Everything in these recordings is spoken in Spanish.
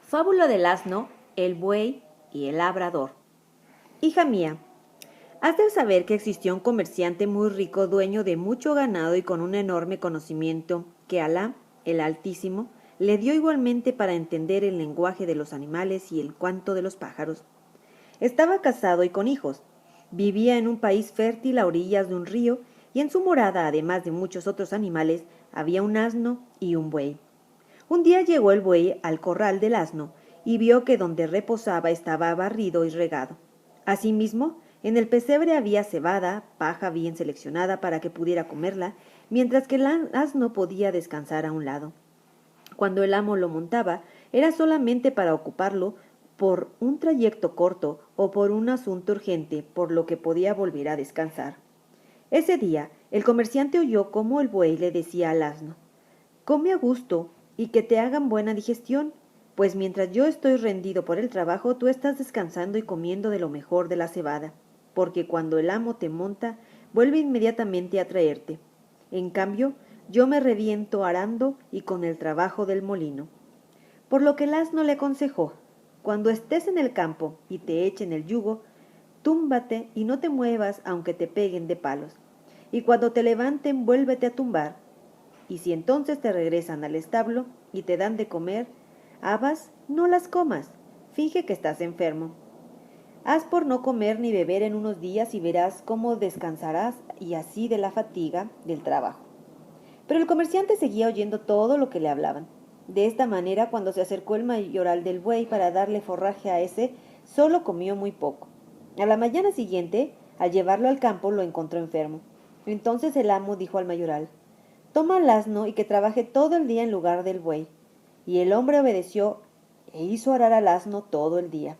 Fábula del asno, el buey y el labrador. Hija mía, has de saber que existió un comerciante muy rico, dueño de mucho ganado y con un enorme conocimiento que Alá, el Altísimo, le dio igualmente para entender el lenguaje de los animales y el canto de los pájaros. Estaba casado y con hijos. Vivía en un país fértil a orillas de un río y en su morada, además de muchos otros animales, había un asno y un buey. Un día llegó el buey al corral del asno y vio que donde reposaba estaba barrido y regado. Asimismo, en el pesebre había cebada, paja bien seleccionada para que pudiera comerla, mientras que el asno podía descansar a un lado. Cuando el amo lo montaba, era solamente para ocuparlo por un trayecto corto o por un asunto urgente, por lo que podía volver a descansar. Ese día, el comerciante oyó cómo el buey le decía al asno: come a gusto y que te hagan buena digestión, pues mientras yo estoy rendido por el trabajo, tú estás descansando y comiendo de lo mejor de la cebada, porque cuando el amo te monta, vuelve inmediatamente a traerte. En cambio, yo me reviento arando y con el trabajo del molino. Por lo que el asno le aconsejó: cuando estés en el campo y te echen el yugo, túmbate y no te muevas aunque te peguen de palos, y cuando te levanten vuélvete a tumbar, y si entonces te regresan al establo y te dan de comer habas, no las comas, finge que estás enfermo. Haz por no comer ni beber en unos días y verás cómo descansarás y así de la fatiga del trabajo. Pero el comerciante seguía oyendo todo lo que le hablaban. De esta manera, cuando se acercó el mayoral del buey para darle forraje a ese, solo comió muy poco. A la mañana siguiente, al llevarlo al campo, lo encontró enfermo. Entonces el amo dijo al mayoral: toma al asno y que trabaje todo el día en lugar del buey. Y el hombre obedeció e hizo arar al asno todo el día.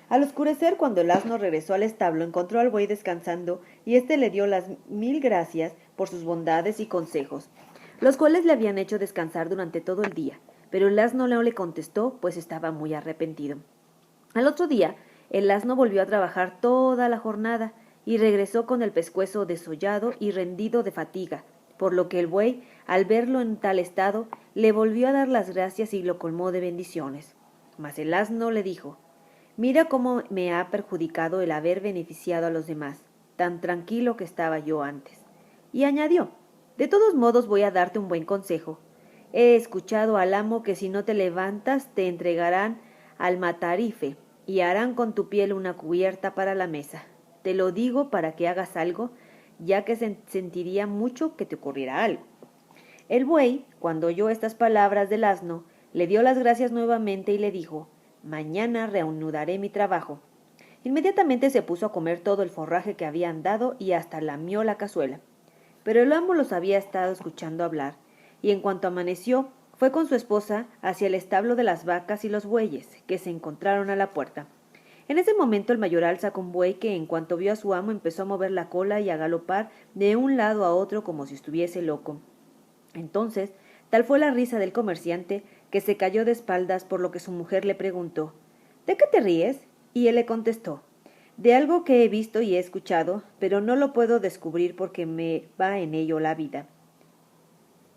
Al oscurecer, cuando el asno regresó al establo, encontró al buey descansando, y éste le dio las 1000 gracias por sus bondades y consejos, los cuales le habían hecho descansar durante todo el día. Pero el asno no le contestó, pues estaba muy arrepentido. Al otro día, el asno volvió a trabajar toda la jornada, y regresó con el pescuezo desollado y rendido de fatiga, por lo que el buey, al verlo en tal estado, le volvió a dar las gracias y lo colmó de bendiciones. Mas el asno le dijo: mira cómo me ha perjudicado el haber beneficiado a los demás, tan tranquilo que estaba yo antes. Y añadió: de todos modos voy a darte un buen consejo. He escuchado al amo que si no te levantas te entregarán al matarife y harán con tu piel una cubierta para la mesa. Te lo digo para que hagas algo, ya que sentiría mucho que te ocurriera algo. El buey, cuando oyó estas palabras del asno, le dio las gracias nuevamente y le dijo: mañana reanudaré mi trabajo. Inmediatamente se puso a comer todo el forraje que habían dado y hasta lamió la cazuela. Pero el amo los había estado escuchando hablar, y en cuanto amaneció, fue con su esposa hacia el establo de las vacas y los bueyes, que se encontraron a la puerta. En ese momento el mayoral sacó un buey que, en cuanto vio a su amo, empezó a mover la cola y a galopar de un lado a otro como si estuviese loco. Entonces, tal fue la risa del comerciante que se cayó de espaldas, por lo que su mujer le preguntó: ¿de qué te ríes? Y él le contestó: de algo que he visto y he escuchado, pero no lo puedo descubrir porque me va en ello la vida.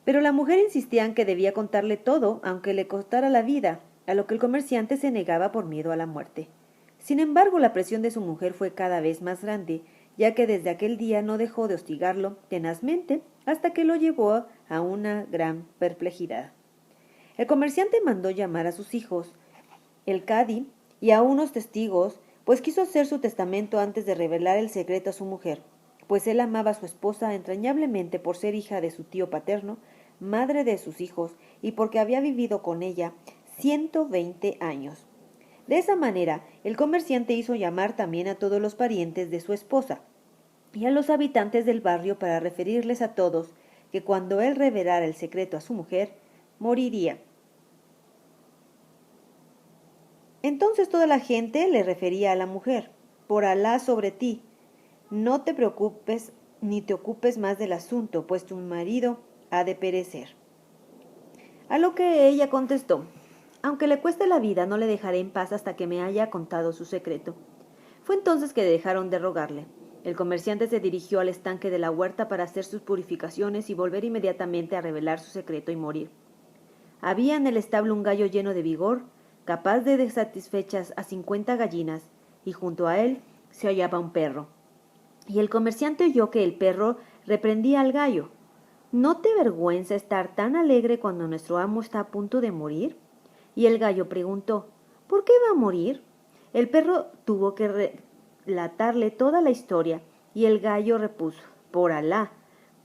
Pero la mujer insistía en que debía contarle todo, aunque le costara la vida, a lo que el comerciante se negaba por miedo a la muerte. Sin embargo, la presión de su mujer fue cada vez más grande, ya que desde aquel día no dejó de hostigarlo tenazmente hasta que lo llevó a una gran perplejidad. El comerciante mandó llamar a sus hijos, el cadí y a unos testigos, pues quiso hacer su testamento antes de revelar el secreto a su mujer, pues él amaba a su esposa entrañablemente por ser hija de su tío paterno, madre de sus hijos, y porque había vivido con ella 120 años. De esa manera, el comerciante hizo llamar también a todos los parientes de su esposa y a los habitantes del barrio para referirles a todos que cuando él revelara el secreto a su mujer, moriría. Entonces toda la gente le refería a la mujer: por Alá sobre ti, no te preocupes ni te ocupes más del asunto, pues tu marido ha de perecer. A lo que ella contestó: aunque le cueste la vida, no le dejaré en paz hasta que me haya contado su secreto. Fue entonces que dejaron de rogarle. El comerciante se dirigió al estanque de la huerta para hacer sus purificaciones y volver inmediatamente a revelar su secreto y morir. Había en el establo un gallo lleno de vigor, capaz de satisfechas a 50 gallinas, y junto a él se hallaba un perro. Y el comerciante oyó que el perro reprendía al gallo. ¿No te vergüenza estar tan alegre cuando nuestro amo está a punto de morir? Y el gallo preguntó, ¿por qué va a morir? El perro tuvo que relatarle toda la historia, y el gallo repuso, por Alá,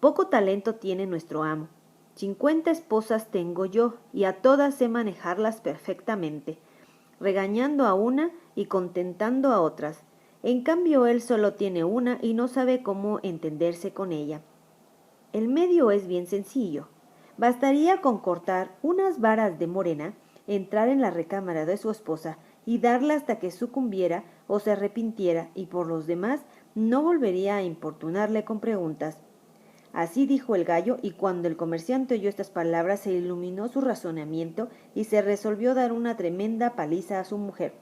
poco talento tiene nuestro amo. 50 esposas tengo yo, y a todas sé manejarlas perfectamente, regañando a una y contentando a otras. En cambio él solo tiene una y no sabe cómo entenderse con ella. El medio es bien sencillo. Bastaría con cortar unas varas de morena, entrar en la recámara de su esposa y darla hasta que sucumbiera o se arrepintiera, y por los demás no volvería a importunarle con preguntas. Así dijo el gallo, y cuando el comerciante oyó estas palabras se iluminó su razonamiento y se resolvió dar una tremenda paliza a su mujer.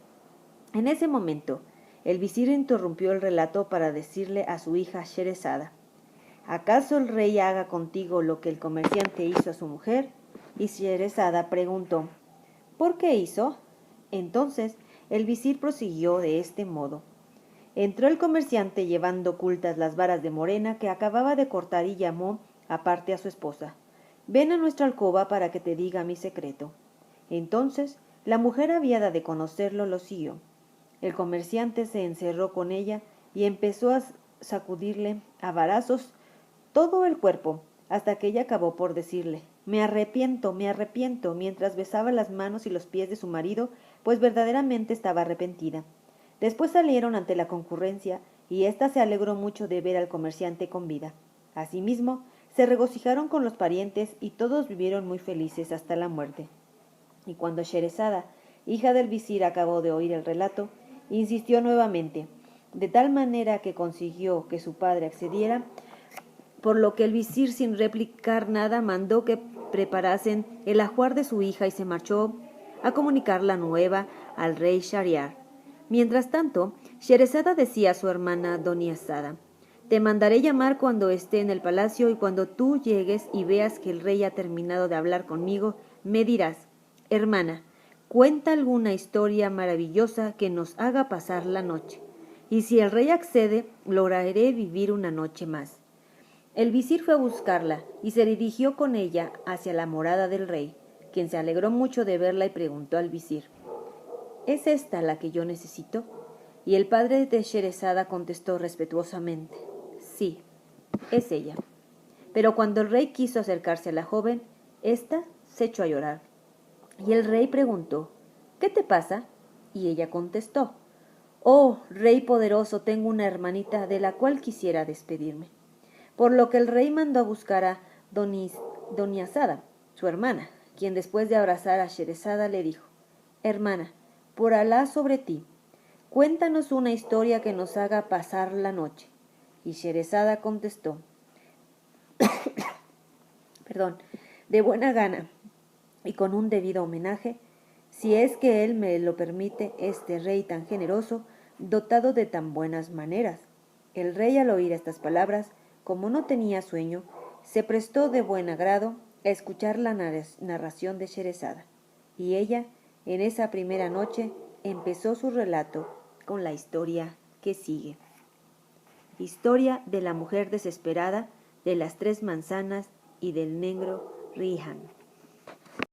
En ese momento, el visir interrumpió el relato para decirle a su hija Sherezada, ¿acaso el rey haga contigo lo que el comerciante hizo a su mujer? Y Sherezada preguntó, ¿por qué hizo? Entonces el visir prosiguió de este modo. Entró el comerciante llevando ocultas las varas de morena que acababa de cortar y llamó aparte a su esposa. Ven a nuestra alcoba para que te diga mi secreto. Entonces la mujer aviada de conocerlo lo siguió. El comerciante se encerró con ella y empezó a sacudirle a varazos todo el cuerpo, hasta que ella acabó por decirle, me arrepiento, mientras besaba las manos y los pies de su marido, pues verdaderamente estaba arrepentida. Después salieron ante la concurrencia, y ésta se alegró mucho de ver al comerciante con vida. Asimismo, se regocijaron con los parientes, y todos vivieron muy felices hasta la muerte. Y cuando Sherezada, hija del visir, acabó de oír el relato, insistió nuevamente, de tal manera que consiguió que su padre accediera, por lo que el visir, sin replicar nada, mandó que preparasen el ajuar de su hija y se marchó a comunicar la nueva al rey Shahriar. Mientras tanto, Sherezada decía a su hermana Doniazada, te mandaré llamar cuando esté en el palacio, y cuando tú llegues y veas que el rey ha terminado de hablar conmigo, me dirás, hermana, cuenta alguna historia maravillosa que nos haga pasar la noche, y si el rey accede, lograré vivir una noche más. El visir fue a buscarla y se dirigió con ella hacia la morada del rey, quien se alegró mucho de verla y preguntó al visir, ¿es esta la que yo necesito? Y el padre de Sherezada contestó respetuosamente, sí, es ella. Pero cuando el rey quiso acercarse a la joven, ésta se echó a llorar. Y el rey preguntó, ¿qué te pasa? Y ella contestó, oh, rey poderoso, tengo una hermanita de la cual quisiera despedirme. Por lo que el rey mandó a buscar a Doniazada, su hermana, quien después de abrazar a Sherezada le dijo, hermana, por Alá sobre ti, cuéntanos una historia que nos haga pasar la noche. Y Sherezada contestó, de buena gana y con un debido homenaje, si es que él me lo permite, este rey tan generoso, dotado de tan buenas maneras. El rey, al oír estas palabras, como no tenía sueño, se prestó de buen agrado a escuchar la narración de Sherezada, y ella, en esa primera noche, empezó su relato con la historia que sigue. Historia de la mujer desesperada, de las 3 manzanas y del negro Rihan.